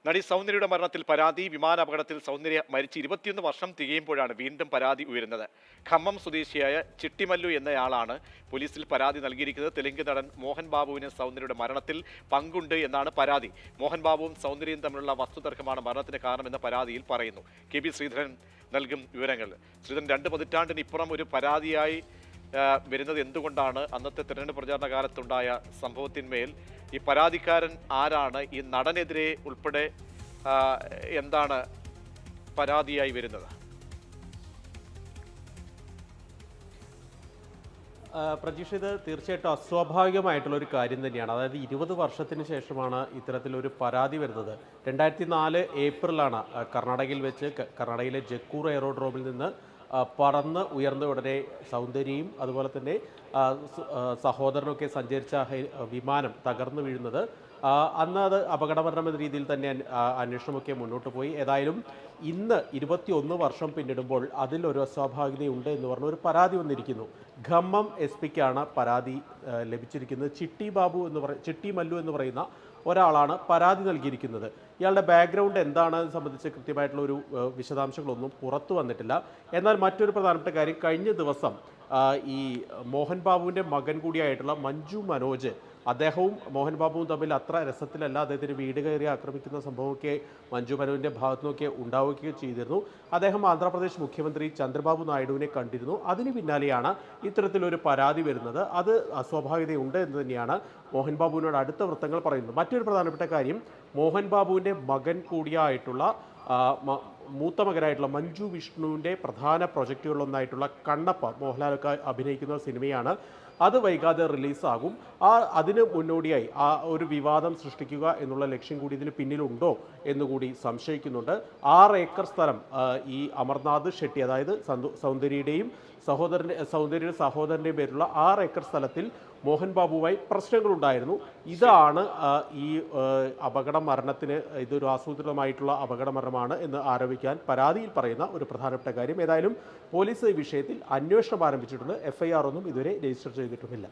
നടി സൗന്ദര്യയുടെ മരണത്തിൽ പരാതി. വിമാനാപകടത്തിൽ സൗന്ദര്യ മരിച്ച് 21 വർഷം തികയുമ്പോഴാണ് വീണ്ടും പരാതി ഉയരുന്നത്. ഖമ്മം സ്വദേശിയായ ചിട്ടിമല്ലു എന്നയാളാണ് പോലീസിൽ പരാതി നൽകിയിരിക്കുന്നത്. തെലുങ്ക് നടൻ മോഹൻ ബാബുവിന് സൗന്ദര്യയുടെ മരണത്തിൽ പങ്കുണ്ട് എന്നാണ് പരാതി. മോഹൻ ബാബുവും സൗന്ദര്യയും തമ്മിലുള്ള വസ്തുതർക്കമാണ് മരണത്തിന് കാരണമെന്ന് പരാതിയിൽ പറയുന്നു. കെ ശ്രീധരൻ നൽകും വിവരങ്ങൾ. ശ്രീധരൻ, 2 പതിറ്റാണ്ടിന് ഇപ്പുറം ഒരു പരാതിയായി വരുന്നത് എന്തുകൊണ്ടാണ്? അന്നത്തെ തെരഞ്ഞെടുപ്പ് പ്രചാരണ കാലത്തുണ്ടായ സംഭവത്തിന്മേൽ ഈ പരാതിക്കാരൻ ആരാണ്? ഈ നടനെതിരെ ഉൾപ്പെടെ എന്താണ് പരാതിയായി വരുന്നത്? പ്രജീഷ്, ഇത് തീർച്ചയായിട്ടും അസ്വാഭാവികമായിട്ടുള്ള ഒരു കാര്യം തന്നെയാണ്. അതായത് 20 വർഷത്തിന് ശേഷമാണ് ഇത്തരത്തിലൊരു പരാതി വരുന്നത്. 2004 ഏപ്രിലാണ് കർണാടകയിൽ വെച്ച് കർണാടകയിലെ ജക്കൂർ എയറോഡ്രോമിൽ നിന്ന് പറന്ന് ഉയർന്ന ഉടനെ സൗന്ദര്യയും അതുപോലെ തന്നെ സഹോദരനൊക്കെ സഞ്ചരിച്ച വിമാനം തകർന്നു വീഴുന്നത്. അന്ന് അത് അപകടമരണം എന്ന രീതിയിൽ തന്നെ അന്വേഷണമൊക്കെ മുന്നോട്ട് പോയി. ഏതായാലും ഇന്ന് 21 വർഷം പിന്നിടുമ്പോൾ അതിലൊരു അസ്വാഭാവികതയുണ്ട് എന്ന് പറഞ്ഞ ഒരു പരാതി വന്നിരിക്കുന്നു. ഖമ്മം SP-ക്കാണ് പരാതി ലഭിച്ചിരിക്കുന്നത്. ചിട്ടി മല്ലു എന്ന് പറയുന്ന ഒരാളാണ് പരാതി നൽകിയിരിക്കുന്നത്. ഇയാളുടെ ബാക്ക്ഗ്രൗണ്ട് എന്താണെന്ന് സംബന്ധിച്ച് കൃത്യമായിട്ടുള്ള ഒരു വിശദാംശങ്ങളൊന്നും പുറത്തു വന്നിട്ടില്ല. എന്നാൽ മറ്റൊരു പ്രധാനപ്പെട്ട കാര്യം, കഴിഞ്ഞ ദിവസം ഈ മോഹൻ ബാബുവിൻ്റെ മകൻ കൂടിയായിട്ടുള്ള മഞ്ജു മനോജ്, അദ്ദേഹവും മോഹൻ ബാബുവും തമ്മിൽ അത്ര രസത്തിലല്ല. അദ്ദേഹത്തിന് വീട് കയറി ആക്രമിക്കുന്ന സംഭവമൊക്കെ മഞ്ജു മനോജിൻ്റെ ഭാഗത്തു നിന്നൊക്കെ ഉണ്ടാവുകയും ചെയ്തിരുന്നു. അദ്ദേഹം ആന്ധ്രാപ്രദേശ് മുഖ്യമന്ത്രി ചന്ദ്രബാബു നായിഡുവിനെ കണ്ടിരുന്നു. അതിന് പിന്നാലെയാണ് ഇത്തരത്തിലൊരു പരാതി വരുന്നത്. അത് അസ്വാഭാവികതയുണ്ട് എന്ന് തന്നെയാണ് മോഹൻ ബാബുവിനോട് അടുത്ത വൃത്തങ്ങൾ പറയുന്നത്. മറ്റൊരു പ്രധാനപ്പെട്ട കാര്യം, മോഹൻ ബാബുവിൻ്റെ മകൻ കൂടിയായിട്ടുള്ള മൂത്ത മകനായിട്ടുള്ള മഞ്ജു വിഷ്ണുവിൻ്റെ പ്രധാന പ്രൊജക്റ്റുകളിലൊന്നായിട്ടുള്ള കണ്ണപ്പ, മോഹൻലാലൊക്കെ അഭിനയിക്കുന്ന സിനിമയാണ്. അത് വൈകാതെ റിലീസാകും. അതിന് മുന്നോടിയായി ഒരു വിവാദം സൃഷ്ടിക്കുക എന്നുള്ള ലക്ഷ്യം കൂടി ഇതിന് പിന്നിലുണ്ടോ എന്നുകൂടി സംശയിക്കുന്നുണ്ട്. 6 ഏക്കർ സ്ഥലം ഈ അമർനാഥ് ഷെട്ടി, അതായത് സൗന്ദര്യയുടെയും സഹോദരൻ്റെയും പേരിലുള്ള 6 ഏക്കർ സ്ഥലത്തിൽ മോഹൻ ബാബുവുമായി പ്രശ്നങ്ങളുണ്ടായിരുന്നു. ഇതാണ് ഈ അപകട മരണത്തിന്, ഇതൊരു ആസൂത്രിതമായിട്ടുള്ള അപകട മരണമാണ് എന്ന് ആരോപിക്കാൻ പരാതിയിൽ പറയുന്ന ഒരു പ്രധാനപ്പെട്ട കാര്യം. ഏതായാലും പോലീസ് ഈ വിഷയത്തിൽ അന്വേഷണം ആരംഭിച്ചിട്ടുണ്ട്. FIR ഒന്നും ഇതുവരെ രജിസ്റ്റർ ചെയ്തിട്ടുമില്ല.